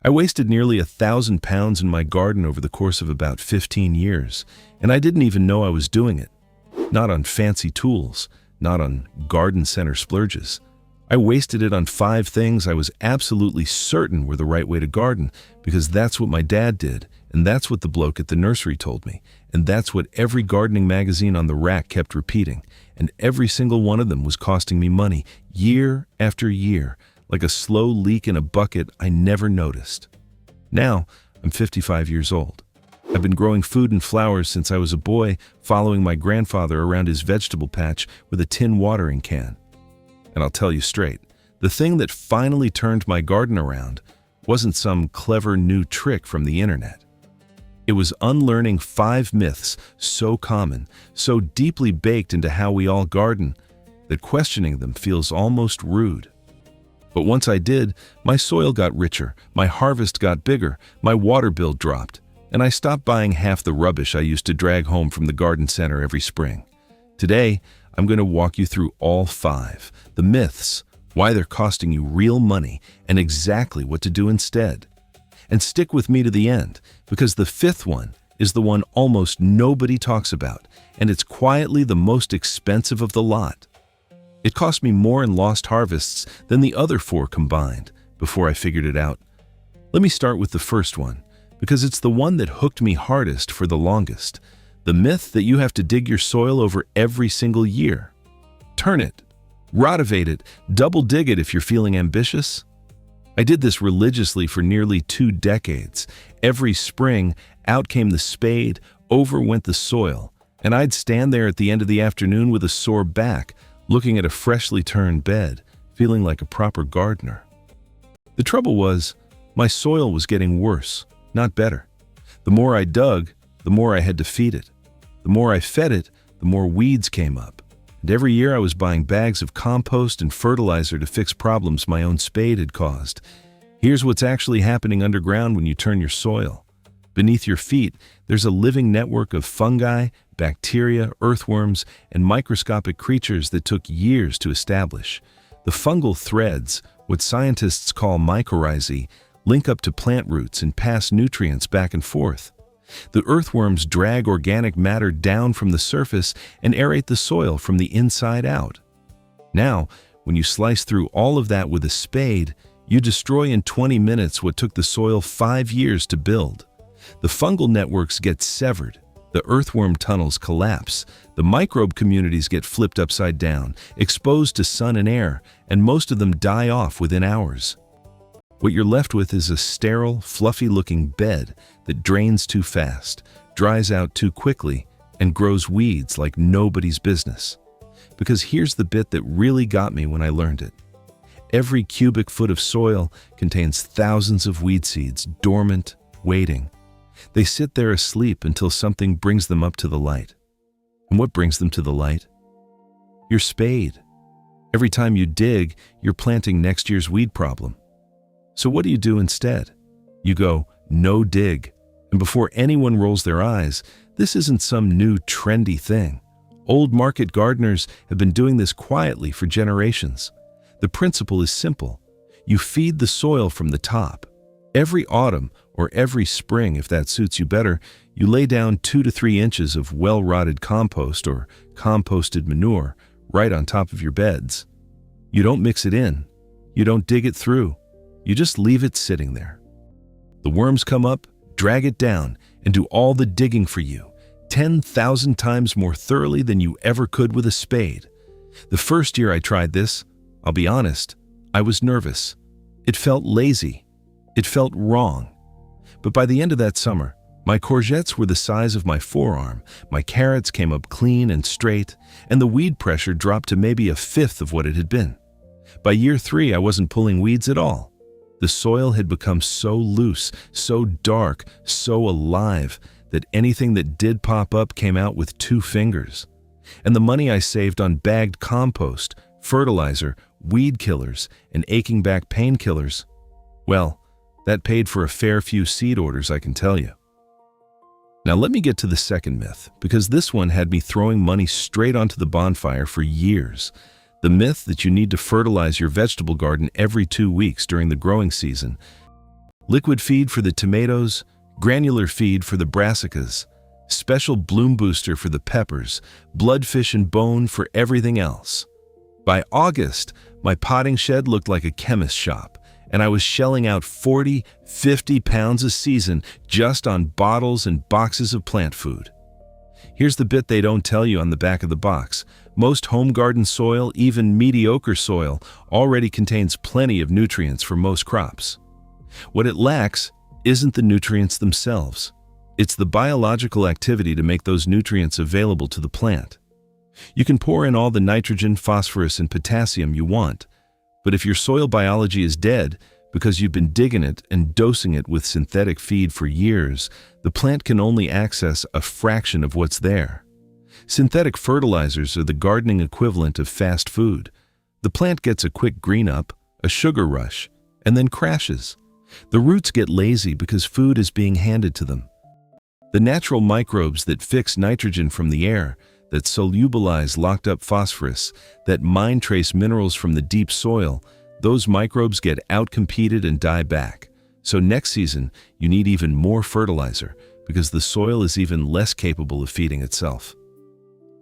I wasted nearly 1,000 pounds in my garden over the course of about 15 years, and I didn't even know I was doing it. Not on fancy tools, not on garden center splurges. I wasted it on 5 things I was absolutely certain were the right way to garden, because that's what my dad did, and that's what the bloke at the nursery told me, and that's what every gardening magazine on the rack kept repeating, and every single one of them was costing me money, year after year, like a slow leak in a bucket I never noticed. Now, I'm 55 years old. I've been growing food and flowers since I was a boy, following my grandfather around his vegetable patch with a tin watering can. And I'll tell you straight, the thing that finally turned my garden around wasn't some clever new trick from the internet. It was unlearning 5 myths so common, so deeply baked into how we all garden, that questioning them feels almost rude. But once I did, my soil got richer, my harvest got bigger, my water bill dropped, and I stopped buying half the rubbish I used to drag home from the garden center every spring. Today, I'm going to walk you through all 5, the myths, why they're costing you real money, and exactly what to do instead. And stick with me to the end, because the 5th one is the one almost nobody talks about, and it's quietly the most expensive of the lot. It cost me more in lost harvests than the other 4 combined before I figured it out. Let me start with the first one, because it's the one that hooked me hardest for the longest. The myth that you have to dig your soil over every single year. Turn it, rotivate it, double dig it if you're feeling ambitious. I did this religiously for nearly 2 decades. Every spring, out came the spade, over went the soil, and I'd stand there at the end of the afternoon with a sore back, looking at a freshly turned bed, feeling like a proper gardener. The trouble was, my soil was getting worse, not better. The more I dug, the more I had to feed it. The more I fed it, the more weeds came up. And every year I was buying bags of compost and fertilizer to fix problems my own spade had caused. Here's what's actually happening underground when you turn your soil. Beneath your feet, there's a living network of fungi, bacteria, earthworms, and microscopic creatures that took years to establish. The fungal threads, what scientists call mycorrhizae, link up to plant roots and pass nutrients back and forth. The earthworms drag organic matter down from the surface and aerate the soil from the inside out. Now, when you slice through all of that with a spade, you destroy in 20 minutes what took the soil 5 years to build. The fungal networks get severed, the earthworm tunnels collapse, the microbe communities get flipped upside down, exposed to sun and air, and most of them die off within hours. What you're left with is a sterile, fluffy-looking bed that drains too fast, dries out too quickly, and grows weeds like nobody's business. Because here's the bit that really got me when I learned it. Every cubic foot of soil contains thousands of weed seeds, dormant, waiting. They sit there asleep until something brings them up to the light. And what brings them to the light? Your spade. Every time you dig, you're planting next year's weed problem. So what do you do instead? You go, no dig. And before anyone rolls their eyes, this isn't some new trendy thing. Old market gardeners have been doing this quietly for generations. The principle is simple. You feed the soil from the top. Every autumn, or every spring if that suits you better, you lay down 2 to 3 inches of well-rotted compost or composted manure right on top of your beds. You don't mix it in. You don't dig it through. You just leave it sitting there. The worms come up, drag it down, and do all the digging for you, 10,000 times more thoroughly than you ever could with a spade. The first year I tried this, I'll be honest, I was nervous. It felt lazy. It felt wrong. But by the end of that summer, my courgettes were the size of my forearm, my carrots came up clean and straight, and the weed pressure dropped to maybe 1/5 of what it had been. By year 3, I wasn't pulling weeds at all. The soil had become so loose, so dark, so alive, that anything that did pop up came out with 2 fingers. And the money I saved on bagged compost, fertilizer, weed killers, and aching back painkillers, well, that paid for a fair few seed orders, I can tell you. Now let me get to the second myth, because this one had me throwing money straight onto the bonfire for years. The myth that you need to fertilize your vegetable garden every 2 weeks during the growing season. liquid feed for the tomatoes, granular feed for the brassicas, special bloom booster for the peppers, bloodfish and bone for everything else. By August, my potting shed looked like a chemist shop, and I was shelling out 40, 50 pounds a season just on bottles and boxes of plant food. Here's the bit they don't tell you on the back of the box. Most home garden soil, even mediocre soil, already contains plenty of nutrients for most crops. What it lacks isn't the nutrients themselves. It's the biological activity to make those nutrients available to the plant. You can pour in all the nitrogen, phosphorus, and potassium you want, but if your soil biology is dead because you've been digging it and dosing it with synthetic feed for years, the plant can only access a fraction of what's there. Synthetic fertilizers are the gardening equivalent of fast food. The plant gets a quick green up, a sugar rush, and then crashes. The roots get lazy because food is being handed to them. The natural microbes that fix nitrogen from the air, that solubilize locked-up phosphorus, that mine trace minerals from the deep soil, those microbes get outcompeted and die back. So next season, you need even more fertilizer because the soil is even less capable of feeding itself.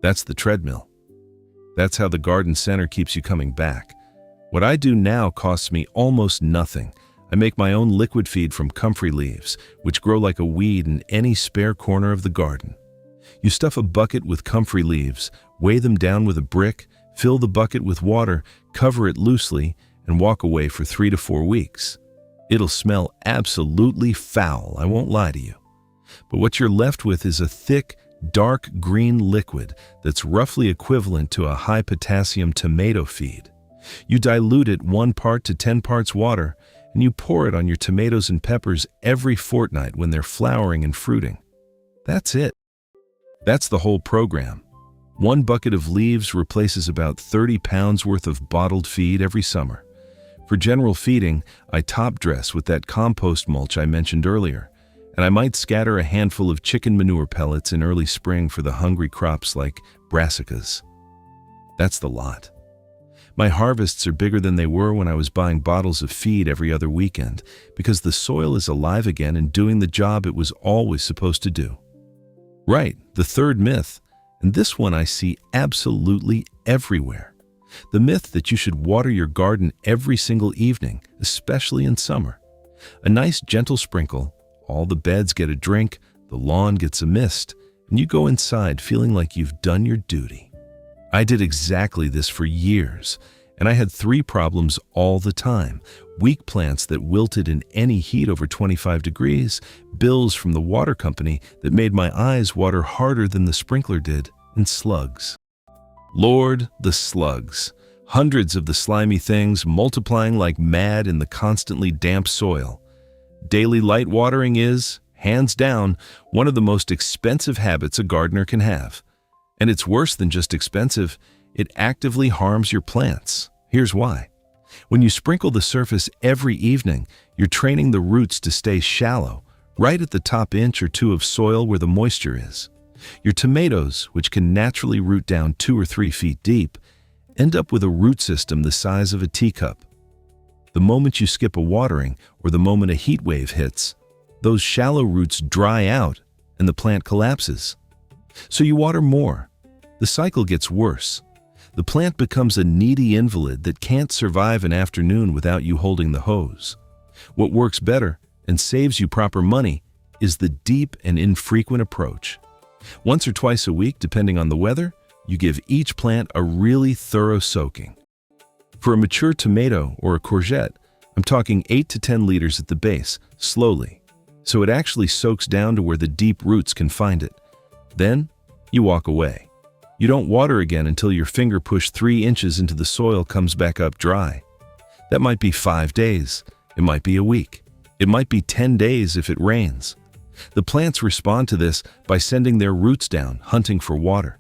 That's the treadmill. That's how the garden center keeps you coming back. What I do now costs me almost nothing. I make my own liquid feed from comfrey leaves, which grow like a weed in any spare corner of the garden. You stuff a bucket with comfrey leaves, weigh them down with a brick, fill the bucket with water, cover it loosely, and walk away for 3 to 4 weeks. It'll smell absolutely foul, I won't lie to you. But what you're left with is a thick, dark green liquid that's roughly equivalent to a high-potassium tomato feed. You dilute it 1 part to 10 parts water, and you pour it on your tomatoes and peppers every fortnight when they're flowering and fruiting. That's it. That's the whole program. 1 bucket of leaves replaces about 30 pounds worth of bottled feed every summer. For general feeding, I top dress with that compost mulch I mentioned earlier, and I might scatter a handful of chicken manure pellets in early spring for the hungry crops like brassicas. That's the lot. My harvests are bigger than they were when I was buying bottles of feed every other weekend because the soil is alive again and doing the job it was always supposed to do. Right, the third myth, and this one I see absolutely everywhere. The myth that you should water your garden every single evening, especially in summer. A nice gentle sprinkle, all the beds get a drink, the lawn gets a mist, and you go inside feeling like you've done your duty. I did exactly this for years, and I had 3 problems all the time. Weak plants that wilted in any heat over 25 degrees, bills from the water company that made my eyes water harder than the sprinkler did, and slugs. Lord, the slugs. Hundreds of the slimy things multiplying like mad in the constantly damp soil. Daily light watering is, hands down, one of the most expensive habits a gardener can have. And it's worse than just expensive, it actively harms your plants. Here's why. When you sprinkle the surface every evening, you're training the roots to stay shallow, right at the top inch or 2 of soil where the moisture is. Your tomatoes, which can naturally root down 2 or 3 feet deep, end up with a root system the size of a teacup. The moment you skip a watering or the moment a heat wave hits, those shallow roots dry out and the plant collapses. So you water more. The cycle gets worse. The plant becomes a needy invalid that can't survive an afternoon without you holding the hose. What works better and saves you proper money is the deep and infrequent approach. Once or twice a week, depending on the weather, you give each plant a really thorough soaking. For a mature tomato or a courgette, I'm talking 8 to 10 liters at the base, slowly, so it actually soaks down to where the deep roots can find it. Then, you walk away. You don't water again until your finger pushed 3 inches into the soil comes back up dry. That might be 5 days. It might be a week. It might be 10 days if it rains. The plants respond to this by sending their roots down, hunting for water.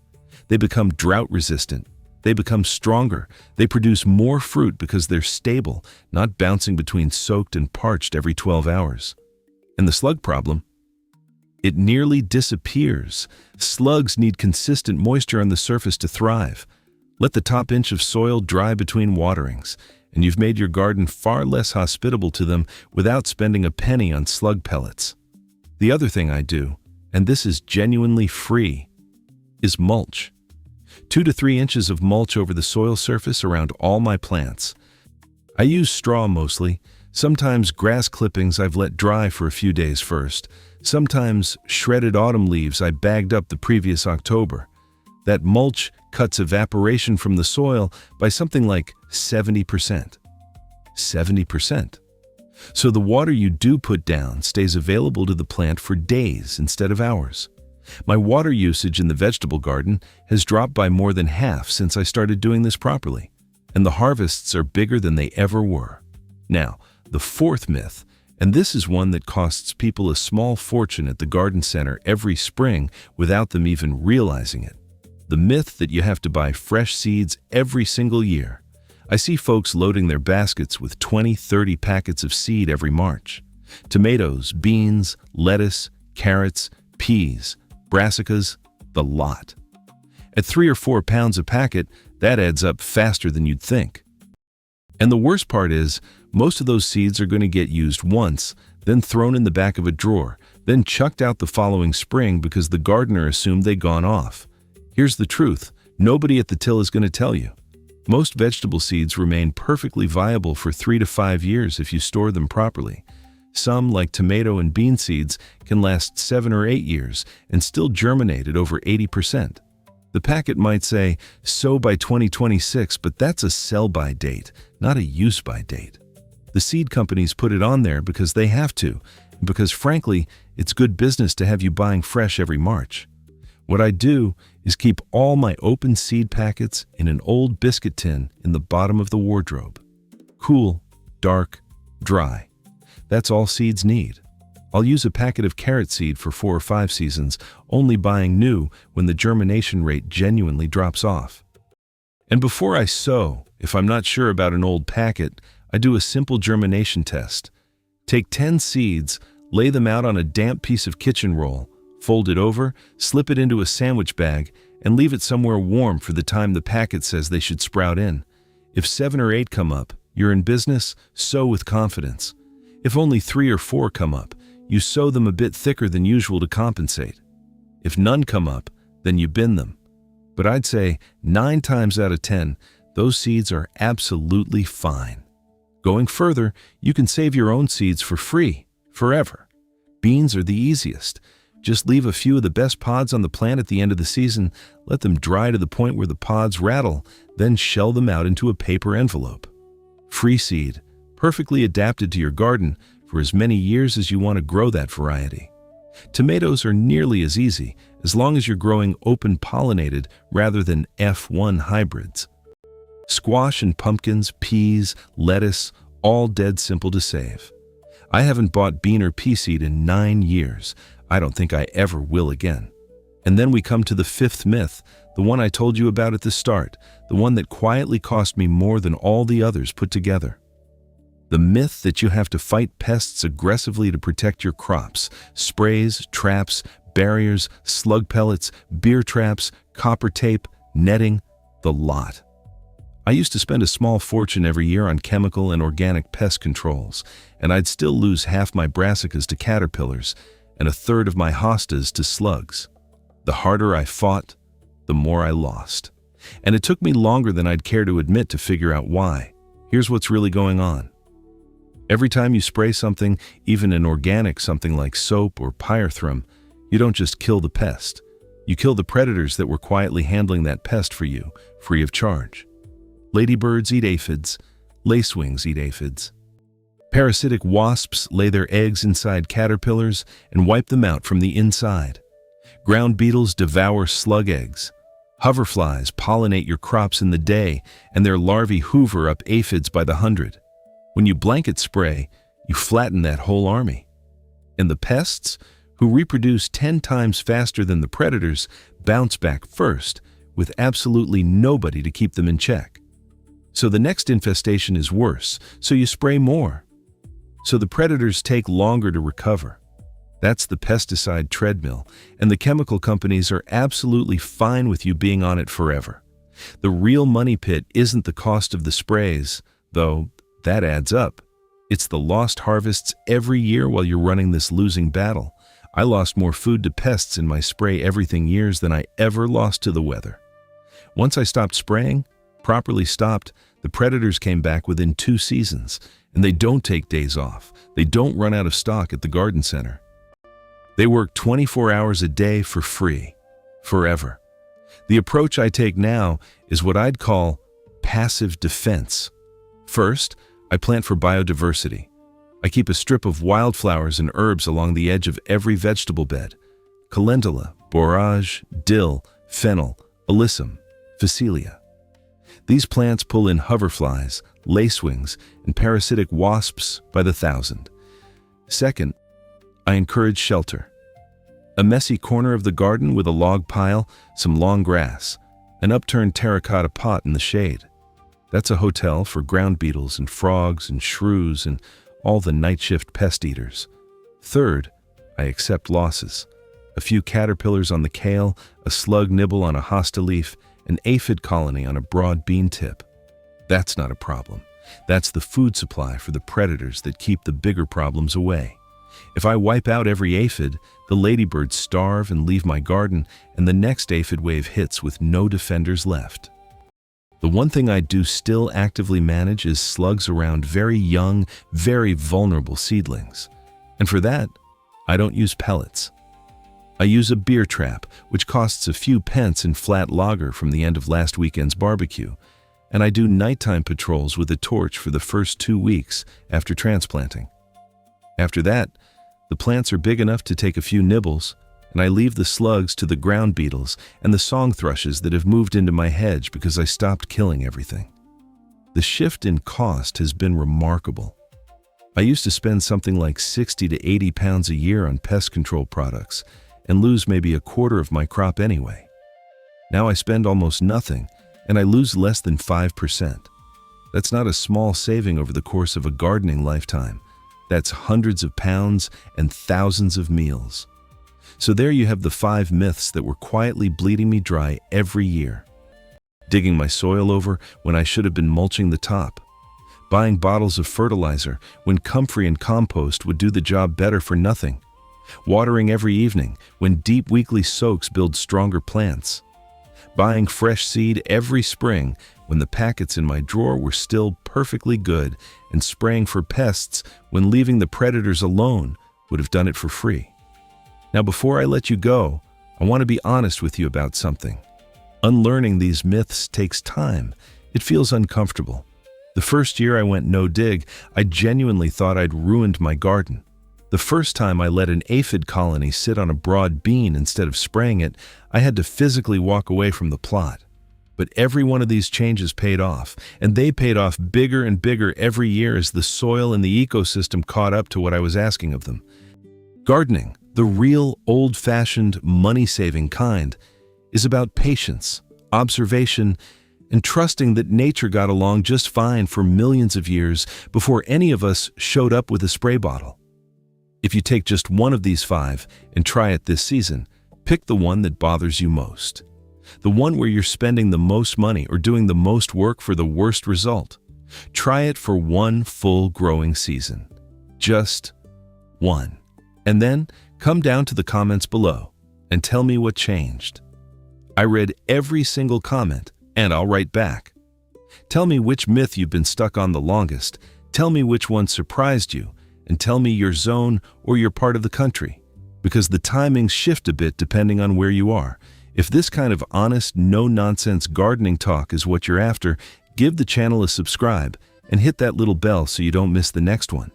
They become drought resistant. They become stronger. They produce more fruit because they're stable, not bouncing between soaked and parched every 12 hours. And the slug problem? It nearly disappears. Slugs need consistent moisture on the surface to thrive. Let the top inch of soil dry between waterings, and you've made your garden far less hospitable to them without spending a penny on slug pellets. The other thing I do, and this is genuinely free, is mulch. 2 to 3 inches of mulch over the soil surface around all my plants. I use straw mostly, sometimes grass clippings I've let dry for a few days first, sometimes shredded autumn leaves I bagged up the previous October. That mulch cuts evaporation from the soil by something like 70%. 70%. So the water you do put down stays available to the plant for days instead of hours. My water usage in the vegetable garden has dropped by more than half since I started doing this properly, and the harvests are bigger than they ever were. Now, the fourth myth, and this is one that costs people a small fortune at the garden center every spring without them even realizing it. The myth that you have to buy fresh seeds every single year. I see folks loading their baskets with 20-30 packets of seed every March. Tomatoes, beans, lettuce, carrots, peas, brassicas, the lot. At 3 or 4 pounds a packet, that adds up faster than you'd think. And the worst part is, most of those seeds are going to get used once, then thrown in the back of a drawer, then chucked out the following spring because the gardener assumed they'd gone off. Here's the truth, nobody at the till is going to tell you. Most vegetable seeds remain perfectly viable for 3 to 5 years if you store them properly. Some, like tomato and bean seeds, can last 7 or 8 years and still germinate at over 80%. The packet might say, sow by 2026, but that's a sell-by date, not a use-by date. The seed companies put it on there because they have to, and because frankly, it's good business to have you buying fresh every March. What I do is keep all my open seed packets in an old biscuit tin in the bottom of the wardrobe. Cool, dark, dry. That's all seeds need. I'll use a packet of carrot seed for 4 or 5 seasons, only buying new when the germination rate genuinely drops off. And before I sow, if I'm not sure about an old packet, I do a simple germination test. Take 10 seeds, lay them out on a damp piece of kitchen roll, fold it over, slip it into a sandwich bag, and leave it somewhere warm for the time the packet says they should sprout in. If 7 or 8 come up, you're in business, sow with confidence. If only 3 or 4 come up, you sow them a bit thicker than usual to compensate. If none come up, then you bin them. But I'd say 9 times out of 10, those seeds are absolutely fine. Going further, you can save your own seeds for free, forever. Beans are the easiest. Just leave a few of the best pods on the plant at the end of the season, let them dry to the point where the pods rattle, then shell them out into a paper envelope. Free seed, perfectly adapted to your garden for as many years as you want to grow that variety. Tomatoes are nearly as easy, as long as you're growing open-pollinated rather than F1 hybrids. Squash and pumpkins, peas, lettuce, all dead simple to save. I haven't bought bean or pea seed in 9 years. I don't think I ever will again. And then we come to the 5th myth, the one I told you about at the start, the one that quietly cost me more than all the others put together. The myth that you have to fight pests aggressively to protect your crops. Sprays, traps, barriers, slug pellets, beer traps, copper tape, netting, the lot. I used to spend a small fortune every year on chemical and organic pest controls, and I'd still lose half my brassicas to caterpillars and a third of my hostas to slugs. The harder I fought, the more I lost. And it took me longer than I'd care to admit to figure out why. Here's what's really going on. Every time you spray something, even an organic something like soap or pyrethrum, you don't just kill the pest. You kill the predators that were quietly handling that pest for you, free of charge. Ladybirds eat aphids. Lacewings eat aphids. Parasitic wasps lay their eggs inside caterpillars and wipe them out from the inside. Ground beetles devour slug eggs. Hoverflies pollinate your crops in the day, and their larvae hoover up aphids by the 100. When you blanket spray, you flatten that whole army. And the pests, who reproduce 10 times faster than the predators, bounce back first, with absolutely nobody to keep them in check. So the next infestation is worse, so you spray more. So the predators take longer to recover. That's the pesticide treadmill, and the chemical companies are absolutely fine with you being on it forever. The real money pit isn't the cost of the sprays, though that adds up. It's the lost harvests every year while you're running this losing battle. I lost more food to pests in my spray everything years than I ever lost to the weather. Once I stopped spraying, properly stopped, the predators came back within 2 seasons, and they don't take days off. They don't run out of stock at the garden center. They work 24 hours a day for free, forever. The approach I take now is what I'd call passive defense. First, I plant for biodiversity. I keep a strip of wildflowers and herbs along the edge of every vegetable bed. Calendula, borage, dill, fennel, alyssum, phacelia. These plants pull in hoverflies, lacewings, and parasitic wasps by the thousand. Second, I encourage shelter. A messy corner of the garden with a log pile, some long grass, an upturned terracotta pot in the shade. That's a hotel for ground beetles and frogs and shrews and all the night shift pest eaters. Third, I accept losses. A few caterpillars on the kale, a slug nibble on a hosta leaf, an aphid colony on a broad bean tip. That's not a problem. That's the food supply for the predators that keep the bigger problems away. If I wipe out every aphid, the ladybirds starve and leave my garden, and the next aphid wave hits with no defenders left. The one thing I do still actively manage is slugs around very young, very vulnerable seedlings. And for that, I don't use pellets. I use a beer trap, which costs a few pence in flat lager from the end of last weekend's barbecue, and I do nighttime patrols with a torch for the first 2 weeks after transplanting. After that, the plants are big enough to take a few nibbles, and I leave the slugs to the ground beetles and the song thrushes that have moved into my hedge because I stopped killing everything. The shift in cost has been remarkable. I used to spend something like 60 to 80 pounds a year on pest control products and lose maybe a quarter of my crop anyway. Now I spend almost nothing, and I lose less than 5%. That's not a small saving over the course of a gardening lifetime. That's hundreds of pounds and thousands of meals. So there you have the 5 myths that were quietly bleeding me dry every year. Digging my soil over when I should have been mulching the top. Buying bottles of fertilizer when comfrey and compost would do the job better for nothing. Watering every evening when deep weekly soaks build stronger plants. Buying fresh seed every spring when the packets in my drawer were still perfectly good, and spraying for pests when leaving the predators alone would have done it for free. Now, before I let you go, I want to be honest with you about something. Unlearning these myths takes time. It feels uncomfortable. The first year I went no-dig, I genuinely thought I'd ruined my garden. The first time I let an aphid colony sit on a broad bean instead of spraying it, I had to physically walk away from the plot. But every one of these changes paid off, and they paid off bigger and bigger every year as the soil and the ecosystem caught up to what I was asking of them. Gardening, the real old-fashioned money-saving kind, is about patience, observation, and trusting that nature got along just fine for millions of years before any of us showed up with a spray bottle. If you take just one of these 5 and try it this season, pick the one that bothers you most. The one where you're spending the most money or doing the most work for the worst result. Try it for 1 full growing season. Just 1. And then come down to the comments below and tell me what changed. I read every single comment, and I'll write back. Tell me which myth you've been stuck on the longest. Tell me which one surprised you, and tell me your zone or your part of the country, because the timings shift a bit depending on where you are. If this kind of honest, no-nonsense gardening talk is what you're after, give the channel a subscribe and hit that little bell so you don't miss the next one.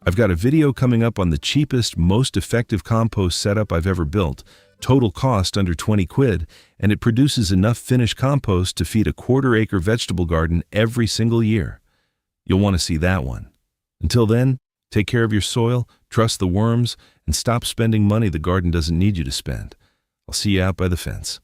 I've got a video coming up on the cheapest, most effective compost setup I've ever built, total cost under 20 quid, and it produces enough finished compost to feed a quarter-acre vegetable garden every single year. You'll want to see that one. Until then, take care of your soil, trust the worms, and stop spending money the garden doesn't need you to spend. I'll see you out by the fence.